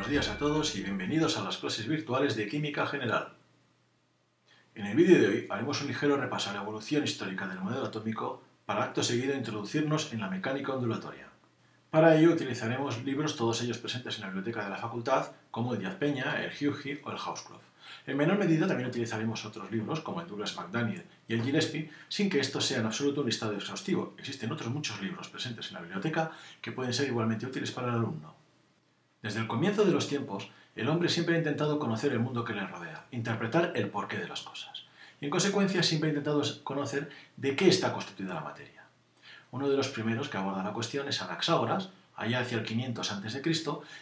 Buenos días a todos y bienvenidos a las clases virtuales de Química General. En el vídeo de hoy haremos un ligero repaso a la evolución histórica del modelo atómico para acto seguido introducirnos en la mecánica ondulatoria. Para ello utilizaremos libros todos ellos presentes en la biblioteca de la facultad, como el Díaz Peña, el Hughie o el Housecroft. En menor medida también utilizaremos otros libros como el Douglas McDaniel y el Gillespie, sin que estos sean en absoluto un listado exhaustivo. Existen otros muchos libros presentes en la biblioteca que pueden ser igualmente útiles para el alumno. Desde el comienzo de los tiempos, el hombre siempre ha intentado conocer el mundo que le rodea, interpretar el porqué de las cosas. Y en consecuencia siempre ha intentado conocer de qué está constituida la materia. Uno de los primeros que aborda la cuestión es Anaxágoras, allá hacia el 500 a.C.,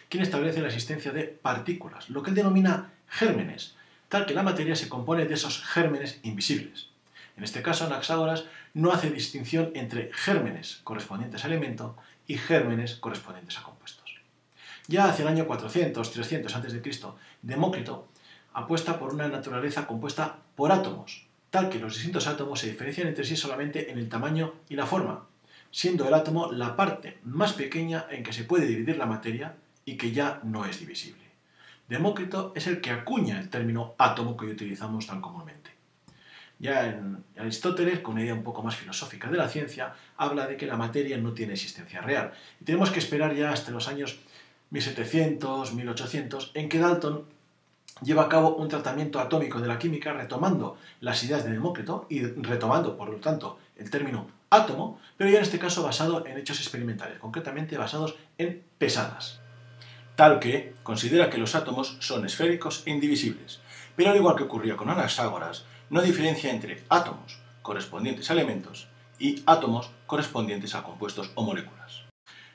quien establece la existencia de partículas, lo que él denomina gérmenes, tal que la materia se compone de esos gérmenes invisibles. En este caso, Anaxágoras no hace distinción entre gérmenes correspondientes a elemento y gérmenes correspondientes a compuestos. Ya hacia el año 400-300 a.C., Demócrito apuesta por una naturaleza compuesta por átomos, tal que los distintos átomos se diferencian entre sí solamente en el tamaño y la forma, siendo el átomo la parte más pequeña en que se puede dividir la materia y que ya no es divisible. Demócrito es el que acuña el término átomo que hoy utilizamos tan comúnmente. Ya en Aristóteles, con una idea un poco más filosófica de la ciencia, habla de que la materia no tiene existencia real, y tenemos que esperar ya hasta los años 1700, 1800, en que Dalton lleva a cabo un tratamiento atómico de la química retomando las ideas de Demócrito y retomando, por lo tanto, el término átomo, pero ya en este caso basado en hechos experimentales, concretamente basados en pesadas. Tal que considera que los átomos son esféricos e indivisibles, pero al igual que ocurría con Anaxágoras, no diferencia entre átomos correspondientes a elementos y átomos correspondientes a compuestos o moléculas.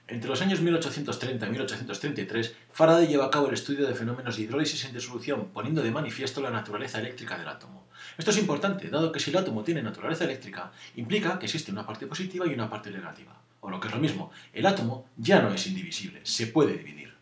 Entre los años 1830 y 1833, Faraday lleva a cabo el estudio de fenómenos de hidrólisis en disolución, poniendo de manifiesto la naturaleza eléctrica del átomo. Esto es importante, dado que si el átomo tiene naturaleza eléctrica, implica que existe una parte positiva y una parte negativa. O lo que es lo mismo, el átomo ya no es indivisible, se puede dividir.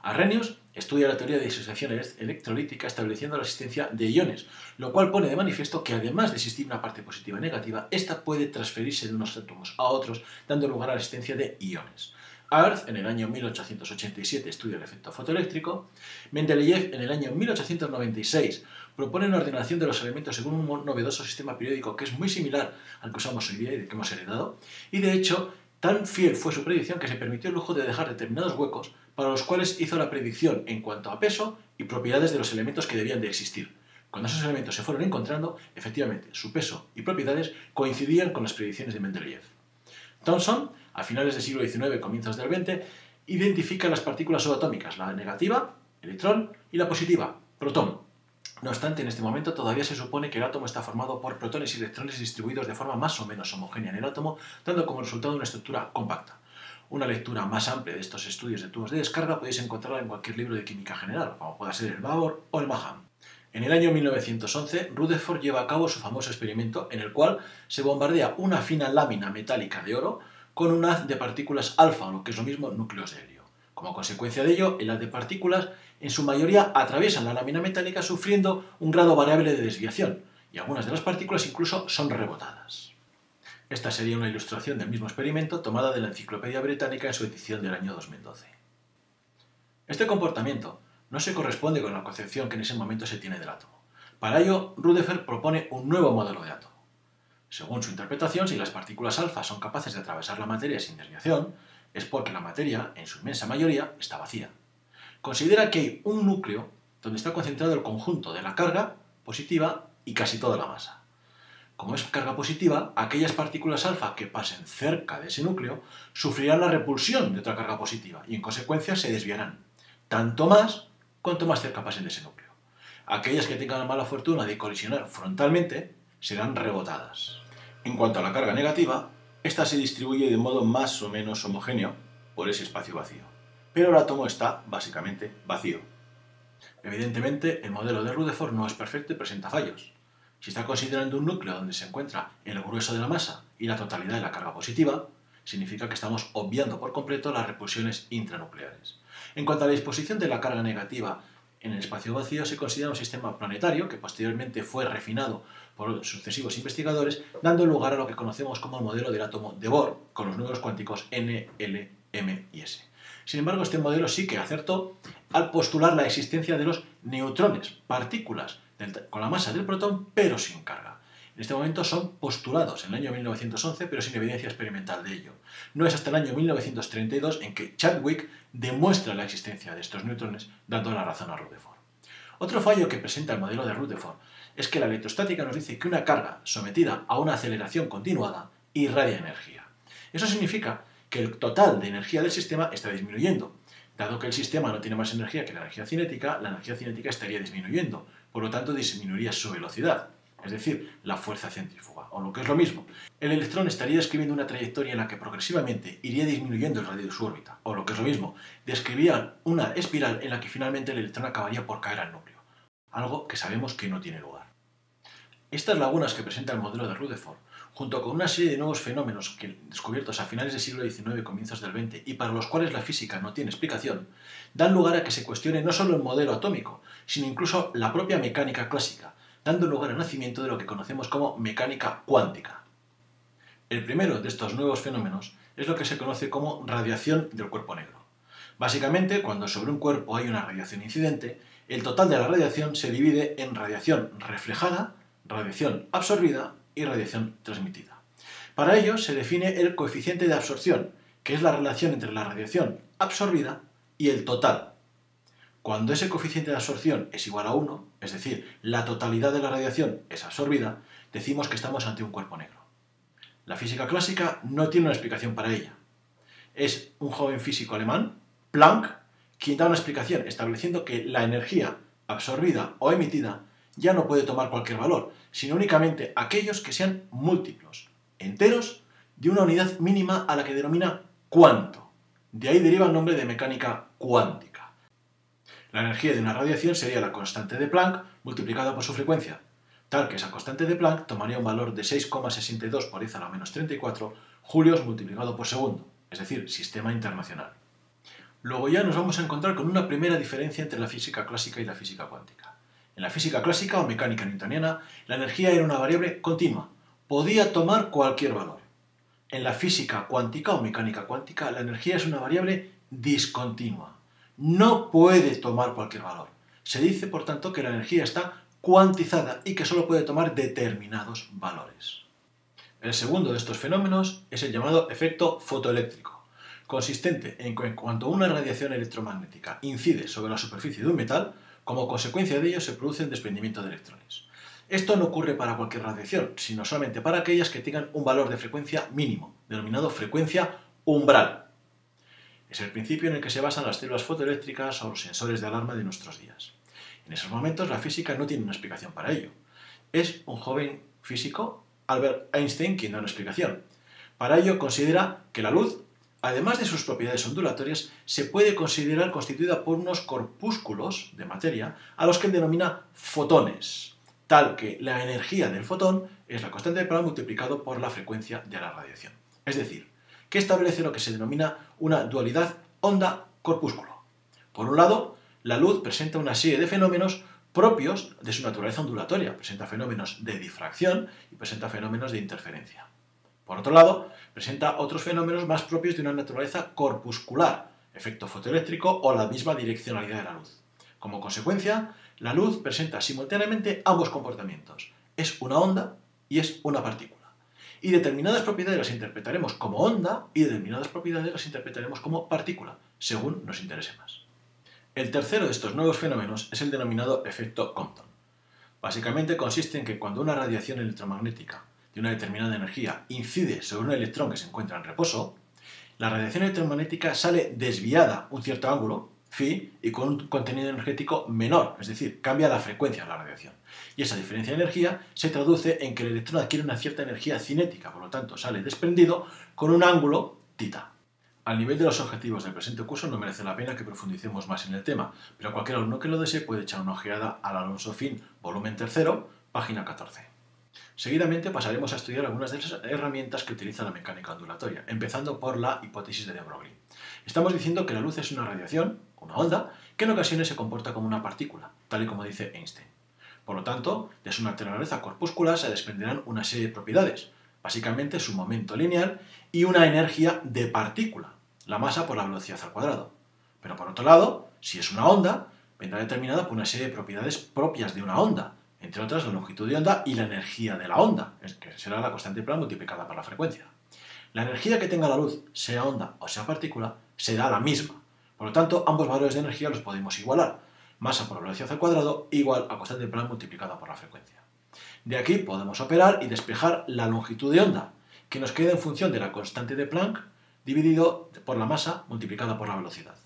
Arrhenius estudia la teoría de disociación electrolítica estableciendo la existencia de iones, lo cual pone de manifiesto que además de existir una parte positiva y negativa, esta puede transferirse de unos átomos a otros, dando lugar a la existencia de iones. Arth, en el año 1887, estudia el efecto fotoeléctrico. Mendeleev, en el año 1896, propone una ordenación de los elementos según un novedoso sistema periódico que es muy similar al que usamos hoy día y del que hemos heredado. Y de hecho, tan fiel fue su predicción que se permitió el lujo de dejar determinados huecos para los cuales hizo la predicción en cuanto a peso y propiedades de los elementos que debían de existir. Cuando esos elementos se fueron encontrando, efectivamente, su peso y propiedades coincidían con las predicciones de Mendeleev. Thomson, a finales del siglo XIX, comienzos del XX, identifica las partículas subatómicas, la negativa, electrón, y la positiva, protón. No obstante, en este momento todavía se supone que el átomo está formado por protones y electrones distribuidos de forma más o menos homogénea en el átomo, dando como resultado una estructura compacta. Una lectura más amplia de estos estudios de tubos de descarga podéis encontrarla en cualquier libro de química general, como pueda ser el Babor o el Maham. En el año 1911, Rutherford lleva a cabo su famoso experimento en el cual se bombardea una fina lámina metálica de oro con un haz de partículas alfa, o lo que es lo mismo, núcleos de helio. Como consecuencia de ello, el haz de partículas en su mayoría atraviesan la lámina metálica sufriendo un grado variable de desviación, y algunas de las partículas incluso son rebotadas. Esta sería una ilustración del mismo experimento tomada de la Enciclopedia Británica en su edición del año 2012. Este comportamiento no se corresponde con la concepción que en ese momento se tiene del átomo. Para ello, Rutherford propone un nuevo modelo de átomo. Según su interpretación, si las partículas alfa son capaces de atravesar la materia sin desviación, es porque la materia, en su inmensa mayoría, está vacía. Considera que hay un núcleo donde está concentrado el conjunto de la carga positiva y casi toda la masa. Como es carga positiva, aquellas partículas alfa que pasen cerca de ese núcleo sufrirán la repulsión de otra carga positiva y en consecuencia se desviarán, tanto más cuanto más cerca pasen de ese núcleo. Aquellas que tengan la mala fortuna de colisionar frontalmente serán rebotadas. En cuanto a la carga negativa, esta se distribuye de modo más o menos homogéneo por ese espacio vacío, pero el átomo está básicamente vacío. Evidentemente, el modelo de Rutherford no es perfecto y presenta fallos. Si está considerando un núcleo donde se encuentra el grueso de la masa y la totalidad de la carga positiva, significa que estamos obviando por completo las repulsiones intranucleares. En cuanto a la disposición de la carga negativa en el espacio vacío, se considera un sistema planetario que posteriormente fue refinado por sucesivos investigadores, dando lugar a lo que conocemos como el modelo del átomo de Bohr, con los números cuánticos N, L, M y S. Sin embargo, este modelo sí que acertó al postular la existencia de los neutrones, partículas con la masa del protón, pero sin carga. En este momento son postulados en el año 1911, pero sin evidencia experimental de ello. No es hasta el año 1932 en que Chadwick demuestra la existencia de estos neutrones, dando la razón a Rutherford. Otro fallo que presenta el modelo de Rutherford es que la electrostática nos dice que una carga sometida a una aceleración continuada irradia energía. Eso significa que el total de energía del sistema está disminuyendo. Dado que el sistema no tiene más energía que la energía cinética estaría disminuyendo, por lo tanto disminuiría su velocidad, es decir, la fuerza centrífuga, o lo que es lo mismo. El electrón estaría describiendo una trayectoria en la que progresivamente iría disminuyendo el radio de su órbita, o lo que es lo mismo, describiría una espiral en la que finalmente el electrón acabaría por caer al núcleo, algo que sabemos que no tiene lugar. Estas lagunas que presenta el modelo de Rutherford, junto con una serie de nuevos fenómenos descubiertos a finales del siglo XIX y comienzos del XX y para los cuales la física no tiene explicación, dan lugar a que se cuestione no solo el modelo atómico, sino incluso la propia mecánica clásica, dando lugar al nacimiento de lo que conocemos como mecánica cuántica. El primero de estos nuevos fenómenos es lo que se conoce como radiación del cuerpo negro. Básicamente, cuando sobre un cuerpo hay una radiación incidente, el total de la radiación se divide en radiación reflejada, radiación absorbida y radiación transmitida. Para ello se define el coeficiente de absorción, que es la relación entre la radiación absorbida y el total. Cuando ese coeficiente de absorción es igual a 1, es decir, la totalidad de la radiación es absorbida, decimos que estamos ante un cuerpo negro. La física clásica no tiene una explicación para ella. Es un joven físico alemán, Planck, quien da una explicación estableciendo que la energía absorbida o emitida ya no puede tomar cualquier valor, sino únicamente aquellos que sean múltiplos, enteros, de una unidad mínima a la que denomina cuánto. De ahí deriva el nombre de mecánica cuántica. La energía de una radiación sería la constante de Planck multiplicada por su frecuencia, tal que esa constante de Planck tomaría un valor de 6,62 por 10 a la menos 34 julios multiplicado por segundo, es decir, sistema internacional. Luego ya nos vamos a encontrar con una primera diferencia entre la física clásica y la física cuántica. En la física clásica o mecánica newtoniana, la energía era una variable continua, podía tomar cualquier valor. En la física cuántica o mecánica cuántica, la energía es una variable discontinua, no puede tomar cualquier valor. Se dice, por tanto, que la energía está cuantizada y que solo puede tomar determinados valores. El segundo de estos fenómenos es el llamado efecto fotoeléctrico, consistente en que cuando una radiación electromagnética incide sobre la superficie de un metal, como consecuencia de ello se produce el desprendimiento de electrones. Esto no ocurre para cualquier radiación, sino solamente para aquellas que tengan un valor de frecuencia mínimo, denominado frecuencia umbral. Es el principio en el que se basan las células fotoeléctricas o los sensores de alarma de nuestros días. En esos momentos la física no tiene una explicación para ello. Es un joven físico, Albert Einstein, quien da una explicación. Para ello considera que la luz, además de sus propiedades ondulatorias, se puede considerar constituida por unos corpúsculos de materia a los que él denomina fotones, tal que la energía del fotón es la constante de Planck multiplicado por la frecuencia de la radiación. Es decir, que establece lo que se denomina una dualidad onda-corpúsculo. Por un lado, la luz presenta una serie de fenómenos propios de su naturaleza ondulatoria, presenta fenómenos de difracción y presenta fenómenos de interferencia. Por otro lado, presenta otros fenómenos más propios de una naturaleza corpuscular, efecto fotoeléctrico o la misma direccionalidad de la luz. Como consecuencia, la luz presenta simultáneamente ambos comportamientos. Es una onda y es una partícula. Y determinadas propiedades las interpretaremos como onda y determinadas propiedades las interpretaremos como partícula, según nos interese más. El tercero de estos nuevos fenómenos es el denominado efecto Compton. Básicamente consiste en que cuando una radiación electromagnética de una determinada energía incide sobre un electrón que se encuentra en reposo, la radiación electromagnética sale desviada un cierto ángulo, phi, y con un contenido energético menor, es decir, cambia la frecuencia de la radiación. Y esa diferencia de energía se traduce en que el electrón adquiere una cierta energía cinética, por lo tanto sale desprendido con un ángulo θ. Al nivel de los objetivos del presente curso no merece la pena que profundicemos más en el tema, pero cualquier alumno que lo desee puede echar una ojeada al Alonso Fin, volumen 3, página 14. Seguidamente pasaremos a estudiar algunas de las herramientas que utiliza la mecánica ondulatoria, empezando por la hipótesis de de Broglie. Estamos diciendo que la luz es una radiación, una onda, que en ocasiones se comporta como una partícula, tal y como dice Einstein. Por lo tanto, de su naturaleza corpuscular se desprenderán una serie de propiedades, básicamente su momento lineal y una energía de partícula. la masa por la velocidad al cuadrado. Pero por otro lado, si es una onda, vendrá determinada por una serie de propiedades propias de una onda, entre otras la longitud de onda y la energía de la onda, que será la constante de Planck multiplicada por la frecuencia. La energía que tenga la luz, sea onda o sea partícula, será la misma. Por lo tanto, ambos valores de energía los podemos igualar. Masa por velocidad al cuadrado igual a constante de Planck multiplicada por la frecuencia. De aquí podemos operar y despejar la longitud de onda, que nos queda en función de la constante de Planck dividido por la masa multiplicada por la velocidad.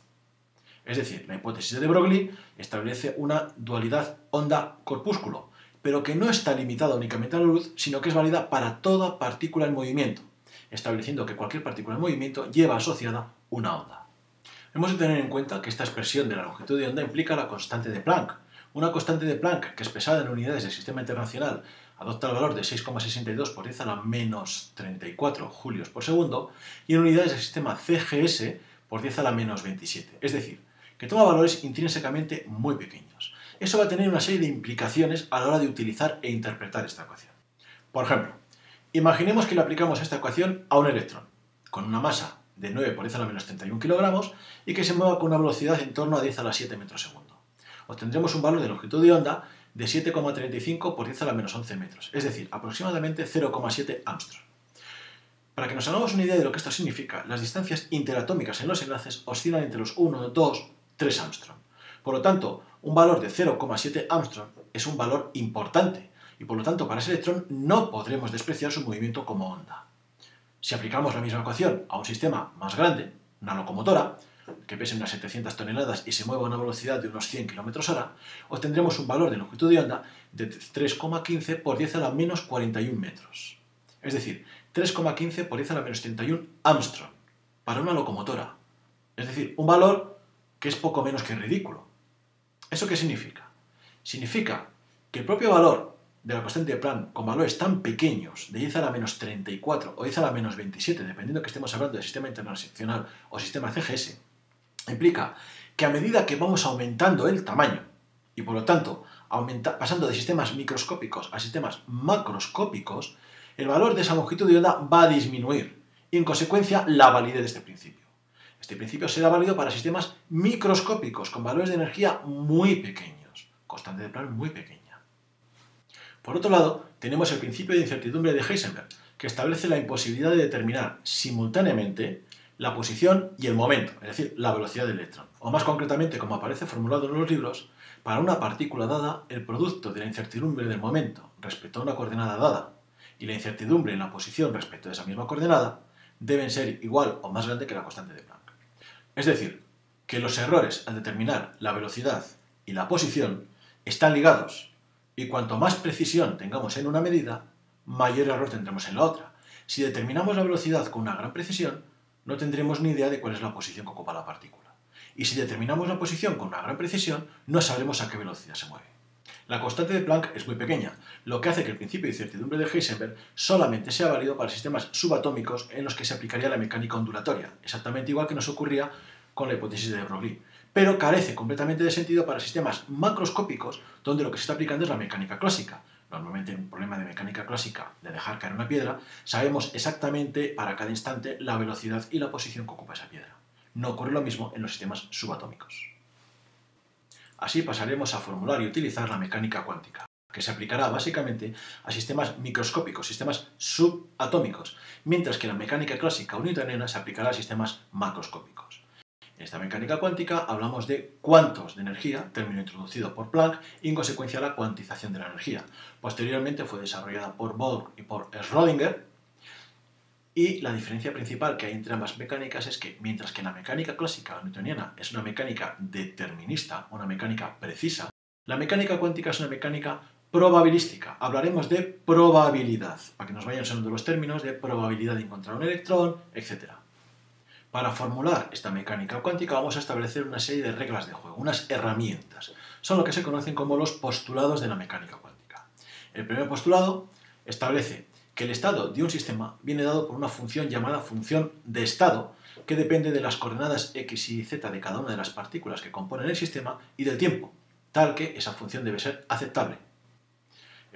Es decir, la hipótesis de Broglie establece una dualidad onda-corpúsculo, pero que no está limitada únicamente a la luz, sino que es válida para toda partícula en movimiento, estableciendo que cualquier partícula en movimiento lleva asociada una onda. Hemos de tener en cuenta que esta expresión de la longitud de onda implica la constante de Planck. Una constante de Planck que expresada en unidades del sistema internacional adopta el valor de 6,62 por 10 a la menos 34 julios por segundo y en unidades del sistema CGS por 10 a la menos 27. Es decir, que toma valores intrínsecamente muy pequeños. Eso va a tener una serie de implicaciones a la hora de utilizar e interpretar esta ecuación. Por ejemplo, imaginemos que le aplicamos esta ecuación a un electrón, con una masa de 9 por 10 a la menos 31 kilogramos y que se mueva con una velocidad en torno a 10 a la 7 metros segundo. Obtendremos un valor de longitud de onda de 7,35 por 10 a la menos 11 metros, es decir, aproximadamente 0,7 Armstrong. Para que nos hagamos una idea de lo que esto significa, las distancias interatómicas en los enlaces oscilan entre los 1, 2, 3 Armstrong. Por lo tanto, un valor de 0,7 Armstrong es un valor importante y por lo tanto para ese electrón no podremos despreciar su movimiento como onda. Si aplicamos la misma ecuación a un sistema más grande, una locomotora, que pese unas 700 toneladas y se mueva a una velocidad de unos 100 km/h, obtendremos un valor de longitud de onda de 3,15 por 10 a la menos 41 metros. Es decir, 3,15 por 10 a la menos 31 Armstrong para una locomotora. Es decir, un valor que es poco menos que ridículo. ¿Eso qué significa? Significa que el propio valor de la constante de Planck con valores tan pequeños, de 10 a la menos 34 o 10 a la menos 27, dependiendo que estemos hablando de sistema internacional o sistema CGS, implica que a medida que vamos aumentando el tamaño y por lo tanto pasando de sistemas microscópicos a sistemas macroscópicos, el valor de esa longitud de onda va a disminuir y en consecuencia la validez de este principio. Este principio será válido para sistemas microscópicos con valores de energía muy pequeños, constante de Planck muy pequeña. Por otro lado, tenemos el principio de incertidumbre de Heisenberg, que establece la imposibilidad de determinar simultáneamente la posición y el momento, es decir, la velocidad del electrón. O más concretamente, como aparece formulado en los libros, para una partícula dada, el producto de la incertidumbre del momento respecto a una coordenada dada y la incertidumbre en la posición respecto a esa misma coordenada deben ser igual o más grande que la constante de Planck. Es decir, que los errores al determinar la velocidad y la posición están ligados y cuanto más precisión tengamos en una medida, mayor error tendremos en la otra. Si determinamos la velocidad con una gran precisión, no tendremos ni idea de cuál es la posición que ocupa la partícula. Y si determinamos la posición con una gran precisión, no sabremos a qué velocidad se mueve. La constante de Planck es muy pequeña, lo que hace que el principio de incertidumbre de Heisenberg solamente sea válido para sistemas subatómicos en los que se aplicaría la mecánica ondulatoria, exactamente igual que nos ocurría con la hipótesis de Broglie, pero carece completamente de sentido para sistemas macroscópicos donde lo que se está aplicando es la mecánica clásica. Normalmente en un problema de mecánica clásica de dejar caer una piedra, sabemos exactamente para cada instante la velocidad y la posición que ocupa esa piedra. No ocurre lo mismo en los sistemas subatómicos. Así pasaremos a formular y utilizar la mecánica cuántica, que se aplicará básicamente a sistemas microscópicos, sistemas subatómicos, mientras que la mecánica clásica o newtoniana se aplicará a sistemas macroscópicos. En esta mecánica cuántica hablamos de cuantos de energía, término introducido por Planck, y en consecuencia la cuantización de la energía. Posteriormente fue desarrollada por Bohr y por Schrödinger, y la diferencia principal que hay entre ambas mecánicas es que, mientras que la mecánica clásica o newtoniana es una mecánica determinista, una mecánica precisa, la mecánica cuántica es una mecánica probabilística. Hablaremos de probabilidad, para que nos vayan sonando los términos de probabilidad de encontrar un electrón, etc. Para formular esta mecánica cuántica vamos a establecer una serie de reglas de juego, unas herramientas. Son lo que se conocen como los postulados de la mecánica cuántica. El primer postulado establece que el estado de un sistema viene dado por una función llamada función de estado, que depende de las coordenadas x y z de cada una de las partículas que componen el sistema y del tiempo, tal que esa función debe ser aceptable.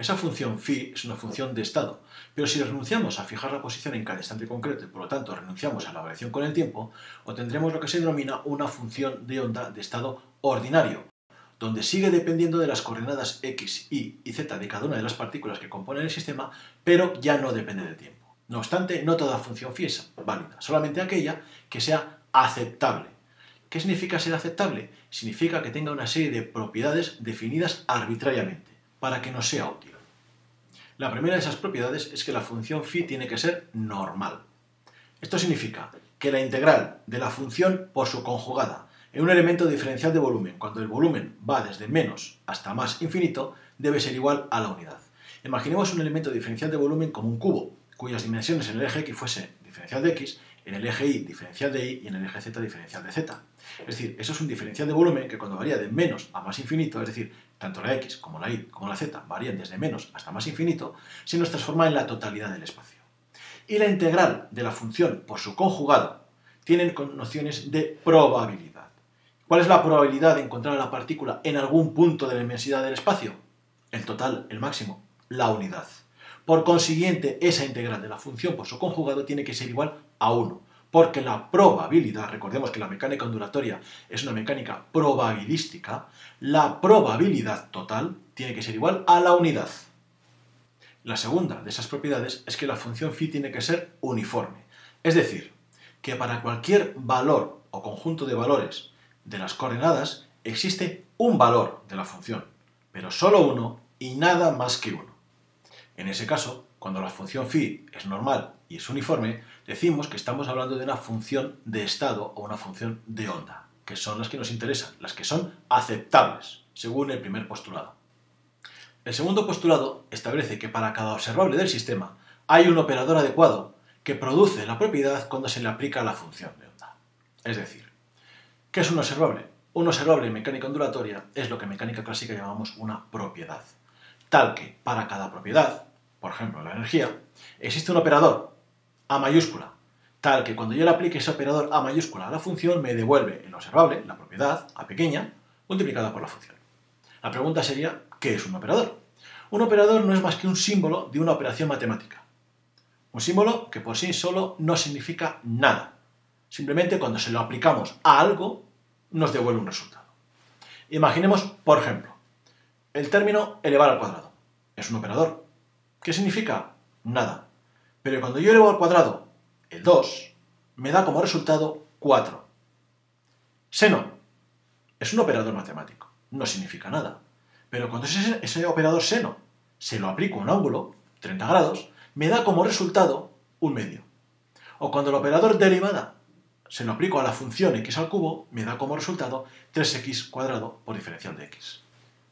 Esa función phi es una función de estado, pero si renunciamos a fijar la posición en cada instante concreto y por lo tanto renunciamos a la variación con el tiempo, obtendremos lo que se denomina una función de onda de estado ordinario, donde sigue dependiendo de las coordenadas x, y y z de cada una de las partículas que componen el sistema, pero ya no depende del tiempo. No obstante, no toda función phi es válida, solamente aquella que sea aceptable. ¿Qué significa ser aceptable? Significa que tenga una serie de propiedades definidas arbitrariamente, para que nos sea útil. La primera de esas propiedades es que la función phi tiene que ser normal. Esto significa que la integral de la función por su conjugada en un elemento diferencial de volumen, cuando el volumen va desde menos hasta más infinito, debe ser igual a la unidad. Imaginemos un elemento diferencial de volumen como un cubo, cuyas dimensiones en el eje x fuese diferencial de x, en el eje y diferencial de y en el eje z diferencial de z. Es decir, eso es un diferencial de volumen que cuando varía de menos a más infinito, es decir, tanto la x como la y como la z varían desde menos hasta más infinito, se nos transforma en la totalidad del espacio. Y la integral de la función por su conjugado tienen nociones de probabilidad. ¿Cuál es la probabilidad de encontrar a la partícula en algún punto de la inmensidad del espacio? El total, el máximo, la unidad. Por consiguiente, esa integral de la función por su conjugado tiene que ser igual a 1, porque la probabilidad, recordemos que la mecánica ondulatoria es una mecánica probabilística, la probabilidad total tiene que ser igual a la unidad. La segunda de esas propiedades es que la función phi tiene que ser uniforme, es decir, que para cualquier valor o conjunto de valores de las coordenadas existe un valor de la función, pero solo uno y nada más que uno. En ese caso, cuando la función phi es normal y es uniforme, decimos que estamos hablando de una función de estado o una función de onda, que son las que nos interesan, las que son aceptables, según el primer postulado. El segundo postulado establece que para cada observable del sistema hay un operador adecuado que produce la propiedad cuando se le aplica la función de onda. Es decir, ¿qué es un observable? Un observable en mecánica ondulatoria es lo que en mecánica clásica llamamos una propiedad, tal que para cada propiedad, por ejemplo la energía, existe un operador A mayúscula, tal que cuando yo le aplique ese operador A mayúscula a la función me devuelve el observable, la propiedad, A pequeña, multiplicada por la función. La pregunta sería, ¿qué es un operador? Un operador no es más que un símbolo de una operación matemática. Un símbolo que por sí solo no significa nada. Simplemente cuando se lo aplicamos a algo, nos devuelve un resultado. Imaginemos, por ejemplo, el término elevar al cuadrado. Es un operador. ¿Qué significa? Nada. Pero cuando yo elevo al cuadrado el 2, me da como resultado 4. Seno. Es un operador matemático. No significa nada. Pero cuando ese operador seno se lo aplico a un ángulo, 30 grados, me da como resultado un medio. O cuando el operador derivada se lo aplico a la función x al cubo, me da como resultado 3x cuadrado por diferencial de x.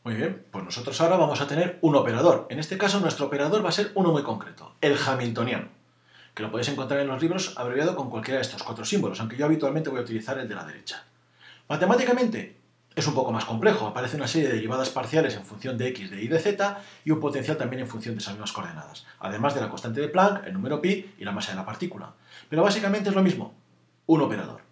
Muy bien, pues nosotros ahora vamos a tener un operador. En este caso nuestro operador va a ser uno muy concreto, el hamiltoniano, que lo podéis encontrar en los libros abreviado con cualquiera de estos 4 símbolos, aunque yo habitualmente voy a utilizar el de la derecha. Matemáticamente es un poco más complejo, aparece una serie de derivadas parciales en función de x, de y, de z y un potencial también en función de esas mismas coordenadas, además de la constante de Planck, el número pi y la masa de la partícula. Pero básicamente es lo mismo, un operador,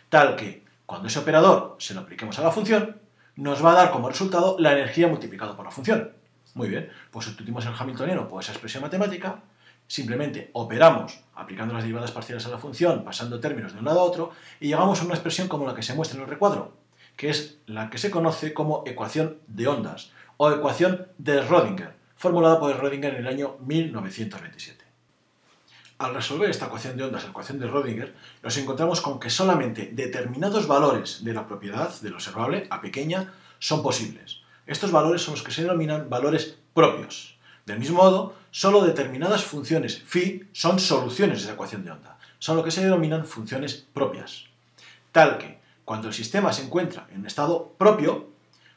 tal que cuando ese operador se lo apliquemos a la función, nos va a dar como resultado la energía multiplicada por la función. Muy bien, pues sustituimos el hamiltoniano por esa expresión matemática, simplemente operamos aplicando las derivadas parciales a la función, pasando términos de un lado a otro, y llegamos a una expresión como la que se muestra en el recuadro, que es la que se conoce como ecuación de ondas, o ecuación de Schrödinger, formulada por Schrödinger en el año 1927. Al resolver esta ecuación de ondas, la ecuación de Schrödinger, nos encontramos con que solamente determinados valores de la propiedad del observable, A pequeña, son posibles. Estos valores son los que se denominan valores propios. Del mismo modo, solo determinadas funciones phi son soluciones de la ecuación de onda. Son lo que se denominan funciones propias. Tal que, cuando el sistema se encuentra en un estado propio,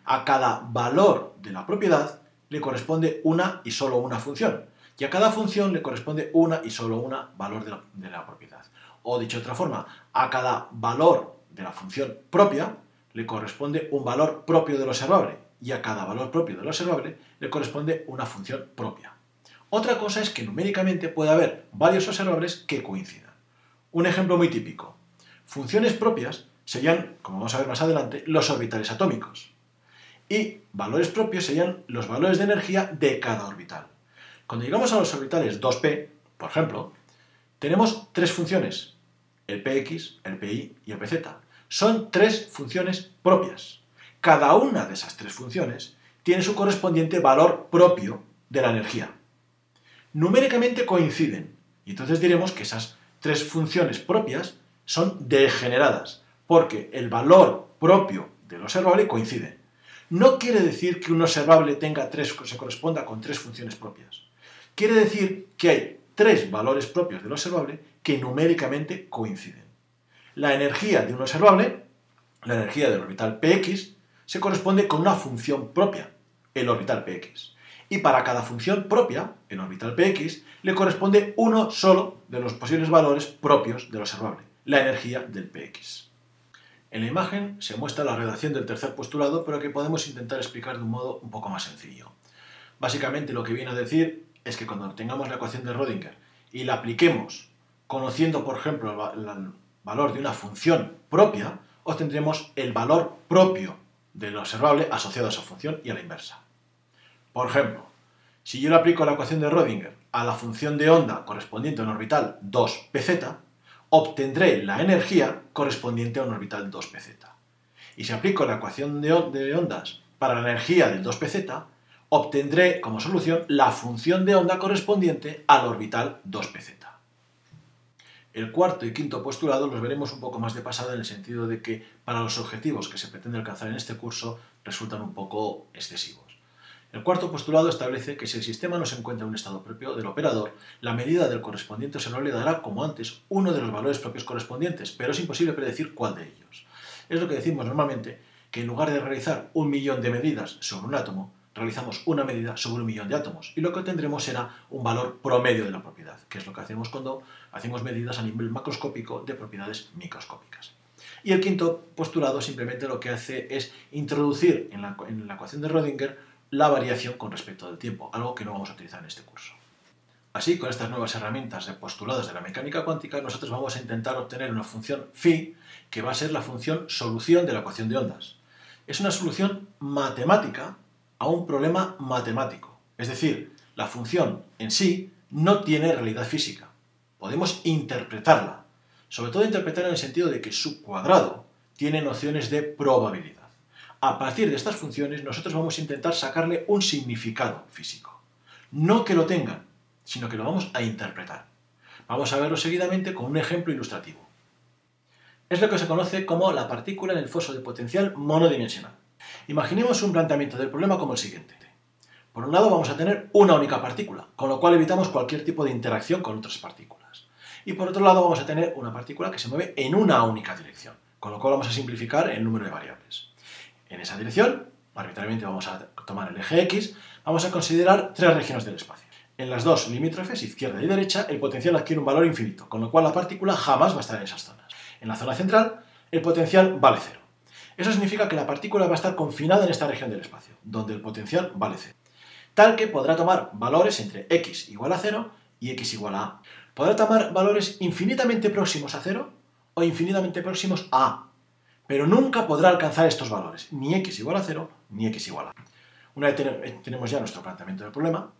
a cada valor de la propiedad le corresponde una y solo una función. Y a cada función le corresponde una y solo una valor de la propiedad. O dicho de otra forma, a cada valor de la función propia le corresponde un valor propio del observable. Y a cada valor propio del observable le corresponde una función propia. Otra cosa es que numéricamente puede haber varios observables que coincidan. Un ejemplo muy típico. Funciones propias serían, como vamos a ver más adelante, los orbitales atómicos. Y valores propios serían los valores de energía de cada orbital. Cuando llegamos a los orbitales 2p, por ejemplo, tenemos tres funciones, el px, el pi y el pz. Son tres funciones propias. Cada una de esas tres funciones tiene su correspondiente valor propio de la energía. Numéricamente coinciden, y entonces diremos que esas tres funciones propias son degeneradas, porque el valor propio del observable coincide. No quiere decir que un observable se corresponda con tres funciones propias. Quiere decir que hay tres valores propios del observable que numéricamente coinciden. La energía de un observable, la energía del orbital px, se corresponde con una función propia, el orbital px. Y para cada función propia, el orbital px, le corresponde uno solo de los posibles valores propios del observable, la energía del px. En la imagen se muestra la redacción del tercer postulado, pero que podemos intentar explicar de un modo un poco más sencillo. Básicamente lo que viene a decir es que cuando tengamos la ecuación de Rödinger y la apliquemos conociendo, por ejemplo, el valor de una función propia, obtendremos el valor propio del observable asociado a esa función y a la inversa. Por ejemplo, si yo le aplico la ecuación de Rödinger a la función de onda correspondiente a un orbital 2pz, obtendré la energía correspondiente a un orbital 2pz. Y si aplico la ecuación de ondas para la energía del 2pz, obtendré como solución la función de onda correspondiente al orbital 2pz. El cuarto y quinto postulado los veremos un poco más de pasada en el sentido de que para los objetivos que se pretende alcanzar en este curso resultan un poco excesivos. El cuarto postulado establece que si el sistema no se encuentra en un estado propio del operador, la medida del correspondiente observable dará, como antes, uno de los valores propios correspondientes, pero es imposible predecir cuál de ellos. Es lo que decimos normalmente, que en lugar de realizar 1.000.000 de medidas sobre un átomo, realizamos una medida sobre 1.000.000 de átomos, y lo que obtendremos será un valor promedio de la propiedad, que es lo que hacemos cuando hacemos medidas a nivel macroscópico de propiedades microscópicas. Y el quinto postulado simplemente lo que hace es introducir en la ecuación de Rödinger la variación con respecto al tiempo, algo que no vamos a utilizar en este curso. Así, con estas nuevas herramientas de postulados de la mecánica cuántica, nosotros vamos a intentar obtener una función phi que va a ser la función solución de la ecuación de ondas. Es una solución matemática a un problema matemático. Es decir, la función en sí no tiene realidad física. Podemos interpretarla, sobre todo interpretarla en el sentido de que su cuadrado tiene nociones de probabilidad. A partir de estas funciones nosotros vamos a intentar sacarle un significado físico. No que lo tengan, sino que lo vamos a interpretar. Vamos a verlo seguidamente con un ejemplo ilustrativo. Es lo que se conoce como la partícula en el foso de potencial monodimensional. Imaginemos un planteamiento del problema como el siguiente. Por un lado vamos a tener una única partícula, con lo cual evitamos cualquier tipo de interacción con otras partículas. Y por otro lado vamos a tener una partícula que se mueve en una única dirección, con lo cual vamos a simplificar el número de variables. En esa dirección, arbitrariamente vamos a tomar el eje X, vamos a considerar tres regiones del espacio. En las dos limítrofes, izquierda y derecha, el potencial adquiere un valor infinito, con lo cual la partícula jamás va a estar en esas zonas. En la zona central, el potencial vale cero. Eso significa que la partícula va a estar confinada en esta región del espacio, donde el potencial vale cero, tal que podrá tomar valores entre x igual a 0 y x igual a a. Podrá tomar valores infinitamente próximos a 0 o infinitamente próximos a a, pero nunca podrá alcanzar estos valores, ni x igual a 0 ni x igual a a. Una vez tenemos ya nuestro planteamiento del problema,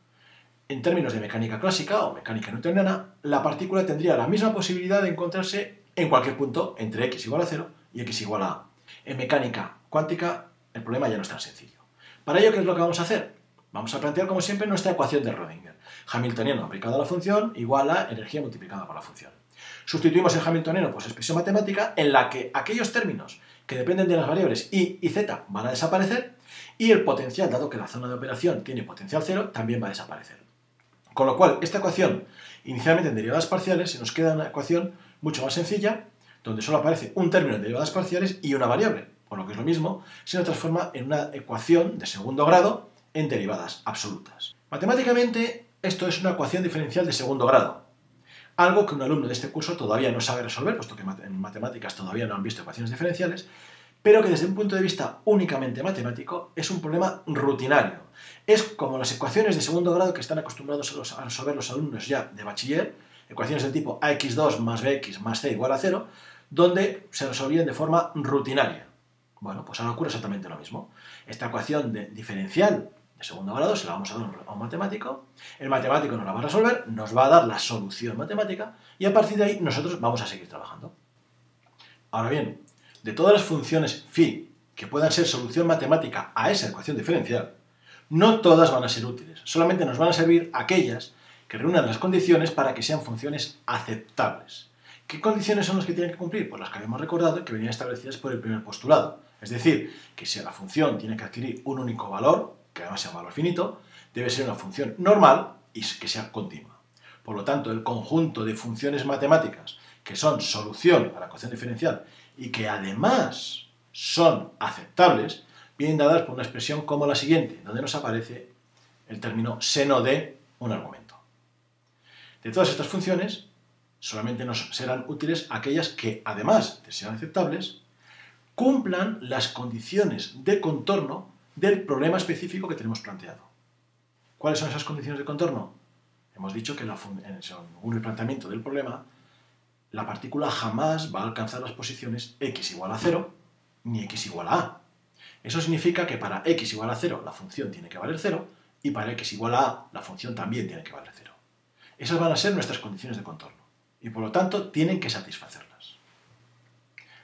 en términos de mecánica clásica o mecánica newtoniana, la partícula tendría la misma posibilidad de encontrarse en cualquier punto entre x igual a 0 y x igual a a. En mecánica cuántica el problema ya no es tan sencillo. Para ello, ¿qué es lo que vamos a hacer? Vamos a plantear, como siempre, nuestra ecuación de Rödinger. Hamiltoniano aplicado a la función igual a energía multiplicada por la función. Sustituimos el hamiltoniano por su expresión matemática en la que aquellos términos que dependen de las variables y y z van a desaparecer y el potencial, dado que la zona de operación tiene potencial cero, también va a desaparecer. Con lo cual, esta ecuación, inicialmente en derivadas parciales, se nos queda una ecuación mucho más sencilla, donde solo aparece un término en derivadas parciales y una variable, o lo que es lo mismo, se nos transforma en una ecuación de segundo grado en derivadas absolutas. Matemáticamente, esto es una ecuación diferencial de segundo grado, algo que un alumno de este curso todavía no sabe resolver, puesto que en matemáticas todavía no han visto ecuaciones diferenciales, pero que desde un punto de vista únicamente matemático es un problema rutinario. Es como las ecuaciones de segundo grado que están acostumbrados a resolver los alumnos ya de bachiller, ecuaciones del tipo ax2 más bx más c igual a 0, donde se resolvían de forma rutinaria. Bueno, pues ahora ocurre exactamente lo mismo. Esta ecuación diferencial de segundo grado se la vamos a dar a un matemático, el matemático nos la va a resolver, nos va a dar la solución matemática y a partir de ahí nosotros vamos a seguir trabajando. Ahora bien, de todas las funciones phi que puedan ser solución matemática a esa ecuación diferencial, no todas van a ser útiles, solamente nos van a servir aquellas que reúnan las condiciones para que sean funciones aceptables. ¿Qué condiciones son las que tienen que cumplir? Pues las que habíamos recordado y que venían establecidas por el primer postulado. Es decir, que si la función tiene que adquirir un único valor, que además sea un valor finito, debe ser una función normal y que sea continua. Por lo tanto, el conjunto de funciones matemáticas que son solución a la ecuación diferencial y que además son aceptables, vienen dadas por una expresión como la siguiente, donde nos aparece el término seno de un argumento. De todas estas funciones, solamente nos serán útiles aquellas que, además de ser aceptables, cumplan las condiciones de contorno del problema específico que tenemos planteado. ¿Cuáles son esas condiciones de contorno? Hemos dicho que según el planteamiento del problema, la partícula jamás va a alcanzar las posiciones x igual a 0 ni x igual a a. Eso significa que para x igual a 0 la función tiene que valer 0 y para x igual a a la función también tiene que valer 0. Esas van a ser nuestras condiciones de contorno y por lo tanto tienen que satisfacerlas.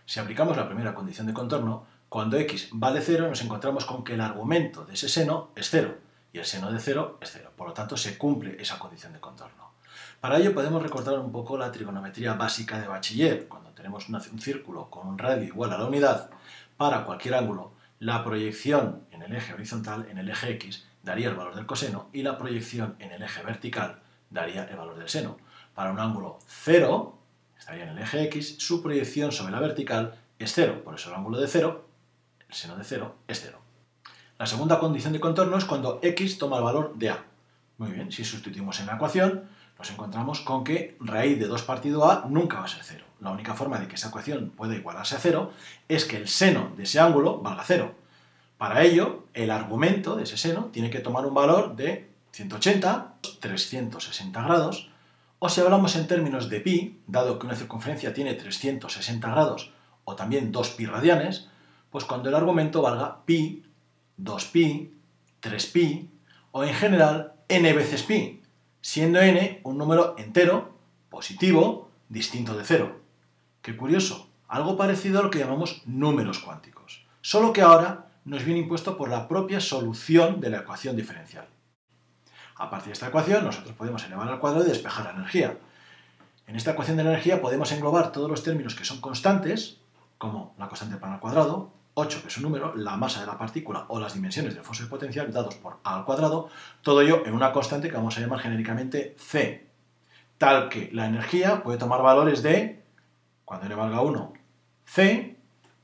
Si aplicamos la primera condición de contorno, cuando x vale 0 nos encontramos con que el argumento de ese seno es 0 y el seno de 0 es 0. Por lo tanto se cumple esa condición de contorno. Para ello podemos recordar un poco la trigonometría básica de bachiller. Cuando tenemos un círculo con un radio igual a la unidad, para cualquier ángulo, la proyección en el eje horizontal, en el eje x, daría el valor del coseno y la proyección en el eje vertical daría el valor del seno. Para un ángulo 0, estaría en el eje x, su proyección sobre la vertical es 0. Por eso el ángulo de 0, el seno de 0, es 0. La segunda condición de contorno es cuando x toma el valor de a. Muy bien, si sustituimos en la ecuación, nos encontramos con que raíz de 2 partido a nunca va a ser 0. La única forma de que esa ecuación pueda igualarse a 0 es que el seno de ese ángulo valga 0. Para ello, el argumento de ese seno tiene que tomar un valor de 180, 360 grados, o si hablamos en términos de pi, dado que una circunferencia tiene 360 grados o también 2pi radianes, pues cuando el argumento valga pi, 2pi, 3pi o en general n veces pi, siendo n un número entero, positivo, distinto de 0. Qué curioso, algo parecido a lo que llamamos números cuánticos, solo que ahora nos viene impuesto por la propia solución de la ecuación diferencial. A partir de esta ecuación nosotros podemos elevar al cuadrado y despejar la energía. En esta ecuación de la energía podemos englobar todos los términos que son constantes, como la constante plana al cuadrado, 8 que es un número, la masa de la partícula o las dimensiones del foso de potencial dados por a al cuadrado, todo ello en una constante que vamos a llamar genéricamente c, tal que la energía puede tomar valores de, cuando n valga 1, c,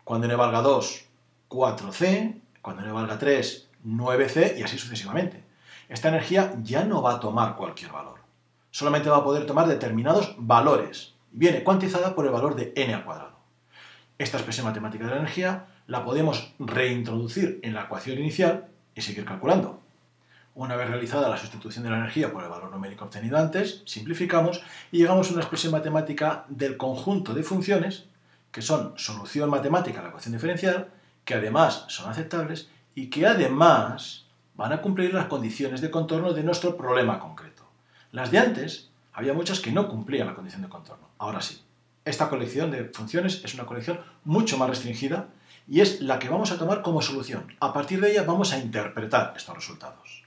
cuando n valga 2, 4c, cuando n valga 3, 9c y así sucesivamente. Esta energía ya no va a tomar cualquier valor, solamente va a poder tomar determinados valores. Viene cuantizada por el valor de n al cuadrado. Esta expresión matemática de la energía la podemos reintroducir en la ecuación inicial y seguir calculando. Una vez realizada la sustitución de la energía por el valor numérico obtenido antes, simplificamos y llegamos a una expresión matemática del conjunto de funciones que son solución matemática a la ecuación diferencial, que además son aceptables y que además van a cumplir las condiciones de contorno de nuestro problema concreto. Las de antes, había muchas que no cumplían la condición de contorno. Ahora sí. Esta colección de funciones es una colección mucho más restringida y es la que vamos a tomar como solución. A partir de ella vamos a interpretar estos resultados.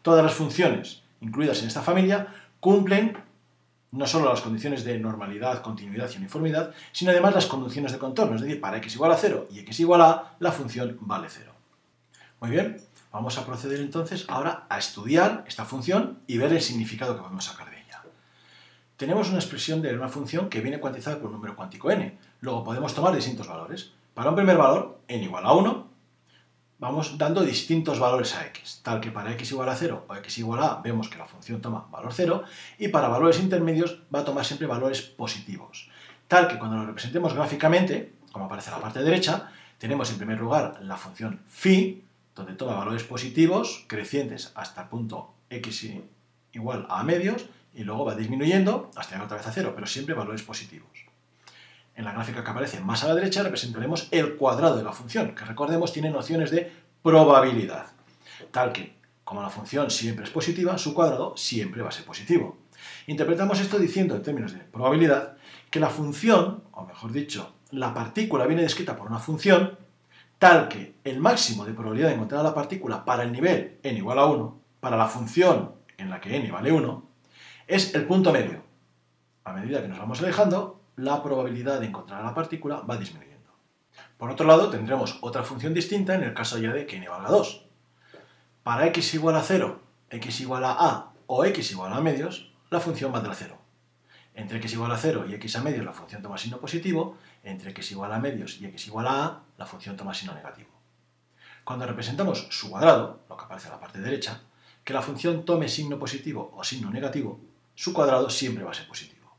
Todas las funciones incluidas en esta familia cumplen no solo las condiciones de normalidad, continuidad y uniformidad, sino además las condiciones de contorno, es decir, para x igual a 0 y x igual a a, la función vale 0. Muy bien, vamos a proceder entonces ahora a estudiar esta función y ver el significado que podemos sacar de ella. Tenemos una expresión de una función que viene cuantizada por un número cuántico n. Luego podemos tomar distintos valores. Para un primer valor, n igual a 1, vamos dando distintos valores a x, tal que para x igual a 0 o x igual a a vemos que la función toma valor 0 y para valores intermedios va a tomar siempre valores positivos, tal que cuando lo representemos gráficamente, como aparece en la parte derecha, tenemos en primer lugar la función phi, donde toma valores positivos crecientes hasta el punto x igual a medios y luego va disminuyendo hasta llegar otra vez a 0, pero siempre valores positivos. En la gráfica que aparece más a la derecha representaremos el cuadrado de la función, que recordemos tiene nociones de probabilidad, tal que, como la función siempre es positiva, su cuadrado siempre va a ser positivo. Interpretamos esto diciendo, en términos de probabilidad, que la función, o mejor dicho, la partícula viene descrita por una función tal que el máximo de probabilidad de encontrar la partícula para el nivel n igual a 1, para la función en la que n vale 1, es el punto medio. A medida que nos vamos alejando, la probabilidad de encontrar a la partícula va disminuyendo. Por otro lado, tendremos otra función distinta en el caso ya de que n valga 2. Para x igual a 0, x igual a o x igual a medios, la función valdrá 0. Entre x igual a 0 y x a medios la función toma signo positivo, entre x igual a medios y x igual a la función toma signo negativo. Cuando representamos su cuadrado, lo que aparece a la parte derecha, que la función tome signo positivo o signo negativo, su cuadrado siempre va a ser positivo.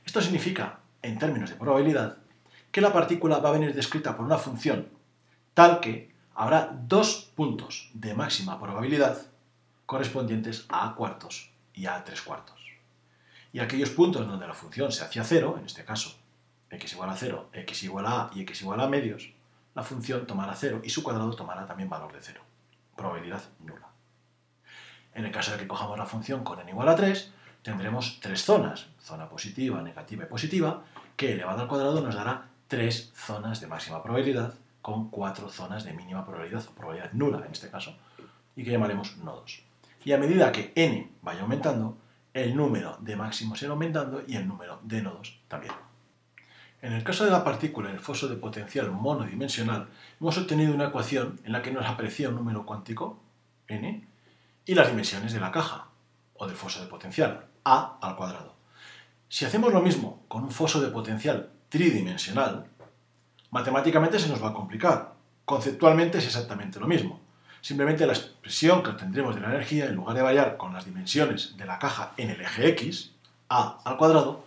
Esto significa, en términos de probabilidad, que la partícula va a venir descrita por una función tal que habrá dos puntos de máxima probabilidad correspondientes a a cuartos y a 3 cuartos. Y aquellos puntos donde la función se hacía 0, en este caso x igual a 0, x igual a y x igual a medios, la función tomará 0 y su cuadrado tomará también valor de 0. Probabilidad nula. En el caso de que cojamos la función con n igual a 3, tendremos tres zonas, zona positiva, negativa y positiva, que elevado al cuadrado nos dará 3 zonas de máxima probabilidad con 4 zonas de mínima probabilidad, o probabilidad nula en este caso, y que llamaremos nodos. Y a medida que n vaya aumentando, el número de máximos irá aumentando y el número de nodos también. En el caso de la partícula en el foso de potencial monodimensional, hemos obtenido una ecuación en la que nos aparecía un número cuántico, n, y las dimensiones de la caja, o del foso de potencial, a al cuadrado. Si hacemos lo mismo con un foso de potencial tridimensional, matemáticamente se nos va a complicar. Conceptualmente es exactamente lo mismo. Simplemente la expresión que obtendremos de la energía, en lugar de variar con las dimensiones de la caja en el eje x, a al cuadrado,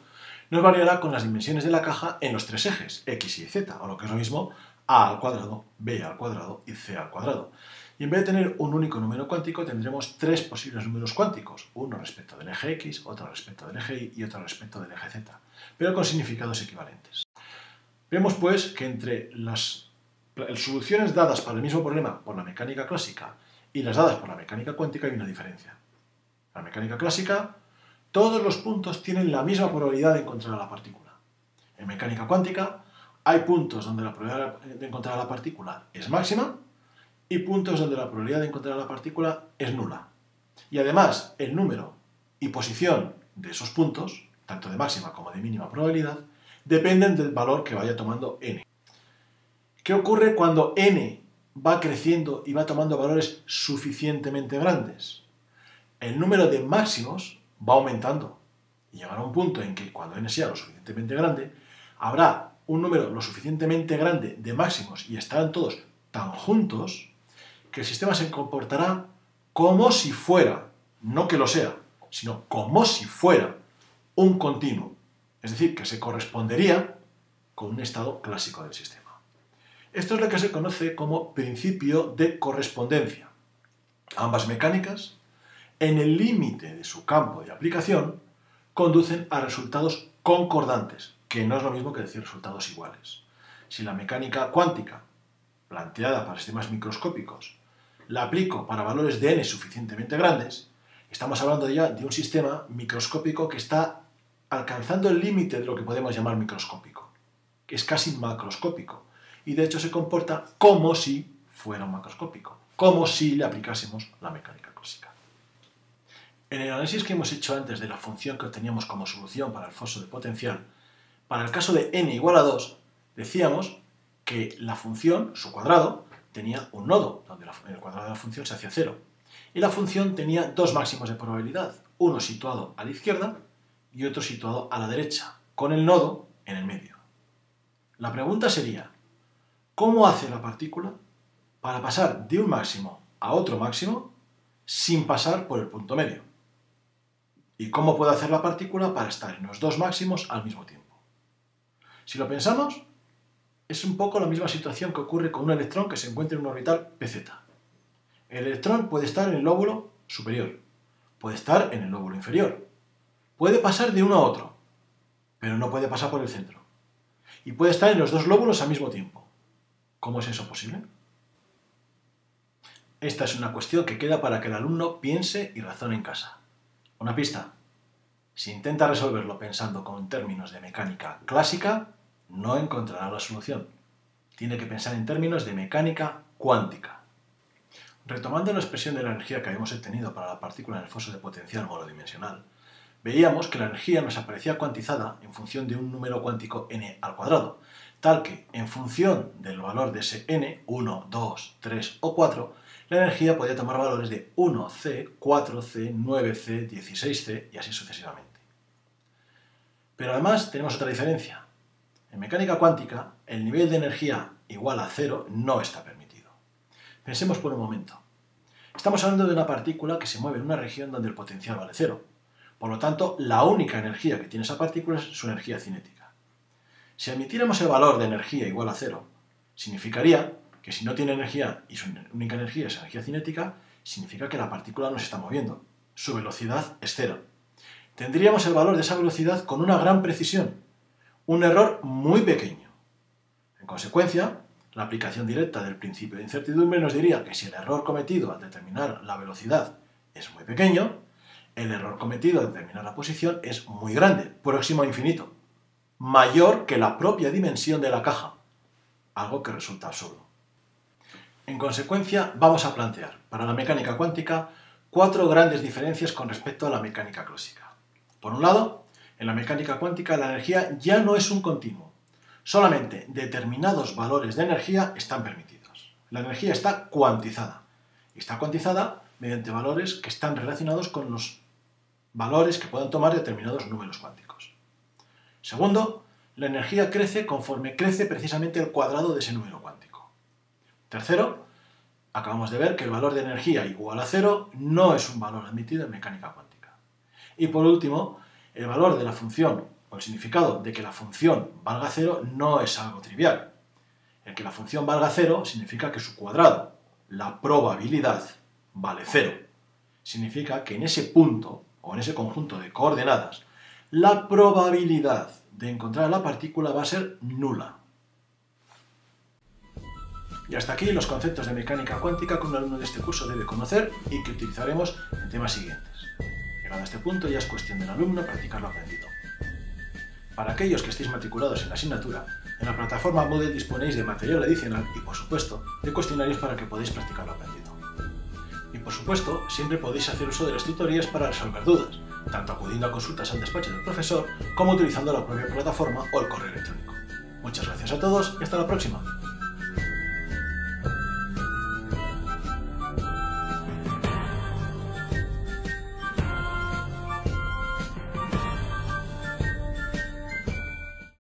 nos variará con las dimensiones de la caja en los tres ejes, x, y z, o lo que es lo mismo, a al cuadrado, b al cuadrado y c al cuadrado. Y en vez de tener un único número cuántico, tendremos tres posibles números cuánticos, uno respecto del eje x, otro respecto del eje y y otro respecto del eje z, pero con significados equivalentes. Vemos pues que entre las soluciones dadas para el mismo problema por la mecánica clásica y las dadas por la mecánica cuántica hay una diferencia. En la mecánica clásica, todos los puntos tienen la misma probabilidad de encontrar a la partícula. En mecánica cuántica, hay puntos donde la probabilidad de encontrar a la partícula es máxima y puntos donde la probabilidad de encontrar a la partícula es nula. Y además, el número y posición de esos puntos, tanto de máxima como de mínima probabilidad, dependen del valor que vaya tomando n. ¿Qué ocurre cuando n va creciendo y va tomando valores suficientemente grandes? El número de máximos va aumentando y llegará un punto en que cuando n sea lo suficientemente grande, habrá un número lo suficientemente grande de máximos y estarán todos tan juntos que el sistema se comportará como si fuera, no que lo sea, sino como si fuera un continuo. Es decir, que se correspondería con un estado clásico del sistema. Esto es lo que se conoce como principio de correspondencia. Ambas mecánicas, en el límite de su campo de aplicación, conducen a resultados concordantes, que no es lo mismo que decir resultados iguales. Si la mecánica cuántica, planteada para sistemas microscópicos, la aplico para valores de n suficientemente grandes, estamos hablando ya de un sistema microscópico que está alcanzando el límite de lo que podemos llamar microscópico, que es casi macroscópico, y de hecho se comporta como si fuera un macroscópico, como si le aplicásemos la mecánica clásica. En el análisis que hemos hecho antes de la función que obteníamos como solución para el foso de potencial, para el caso de n igual a 2, decíamos que la función, su cuadrado, tenía un nodo, donde el cuadrado de la función se hacía 0, y la función tenía dos máximos de probabilidad, uno situado a la izquierda y otro situado a la derecha, con el nodo en el medio. La pregunta sería, ¿cómo hace la partícula para pasar de un máximo a otro máximo sin pasar por el punto medio? ¿Y cómo puede hacer la partícula para estar en los dos máximos al mismo tiempo? Si lo pensamos, es un poco la misma situación que ocurre con un electrón que se encuentra en un orbital pz. El electrón puede estar en el lóbulo superior, puede estar en el lóbulo inferior, puede pasar de uno a otro, pero no puede pasar por el centro. y puede estar en los dos lóbulos al mismo tiempo. ¿Cómo es eso posible? Esta es una cuestión que queda para que el alumno piense y razone en casa. Una pista. Si intenta resolverlo pensando con términos de mecánica clásica, no encontrará la solución. Tiene que pensar en términos de mecánica cuántica. Retomando la expresión de la energía que habíamos obtenido para la partícula en el foso de potencial monodimensional, veíamos que la energía nos aparecía cuantizada en función de un número cuántico n al cuadrado, tal que, en función del valor de ese n, 1, 2, 3 o 4, la energía podía tomar valores de 1C, 4C, 9C, 16C y así sucesivamente. Pero además tenemos otra diferencia. En mecánica cuántica, el nivel de energía igual a 0 no está permitido. Pensemos por un momento. Estamos hablando de una partícula que se mueve en una región donde el potencial vale 0. Por lo tanto, la única energía que tiene esa partícula es su energía cinética. Si admitiéramos el valor de energía igual a 0, significaría que si no tiene energía y su única energía es energía cinética, significa que la partícula no se está moviendo. Su velocidad es 0. Tendríamos el valor de esa velocidad con una gran precisión. Un error muy pequeño. En consecuencia, la aplicación directa del principio de incertidumbre nos diría que si el error cometido al determinar la velocidad es muy pequeño, el error cometido al determinar la posición es muy grande, próximo a infinito, mayor que la propia dimensión de la caja, algo que resulta absurdo. En consecuencia, vamos a plantear, para la mecánica cuántica, 4 grandes diferencias con respecto a la mecánica clásica. Por un lado, en la mecánica cuántica la energía ya no es un continuo. Solamente determinados valores de energía están permitidos. La energía está cuantizada. Y está cuantizada mediante valores que están relacionados con los valores que puedan tomar determinados números cuánticos. Segundo, la energía crece conforme crece precisamente el cuadrado de ese número cuántico. Tercero, acabamos de ver que el valor de energía igual a 0 no es un valor admitido en mecánica cuántica. Y por último, el valor de la función o el significado de que la función valga 0 no es algo trivial. El que la función valga 0 significa que su cuadrado, la probabilidad, vale 0. Significa que en ese punto o en ese conjunto de coordenadas, la probabilidad de encontrar la partícula va a ser nula. Y hasta aquí los conceptos de mecánica cuántica que un alumno de este curso debe conocer y que utilizaremos en temas siguientes. Llegado a este punto ya es cuestión del alumno practicar lo aprendido. Para aquellos que estéis matriculados en la asignatura, en la plataforma Moodle disponéis de material adicional y, por supuesto, de cuestionarios para que podáis practicar lo aprendido. Y, por supuesto, siempre podéis hacer uso de las tutorías para resolver dudas, tanto acudiendo a consultas al despacho del profesor como utilizando la propia plataforma o el correo electrónico. Muchas gracias a todos y hasta la próxima.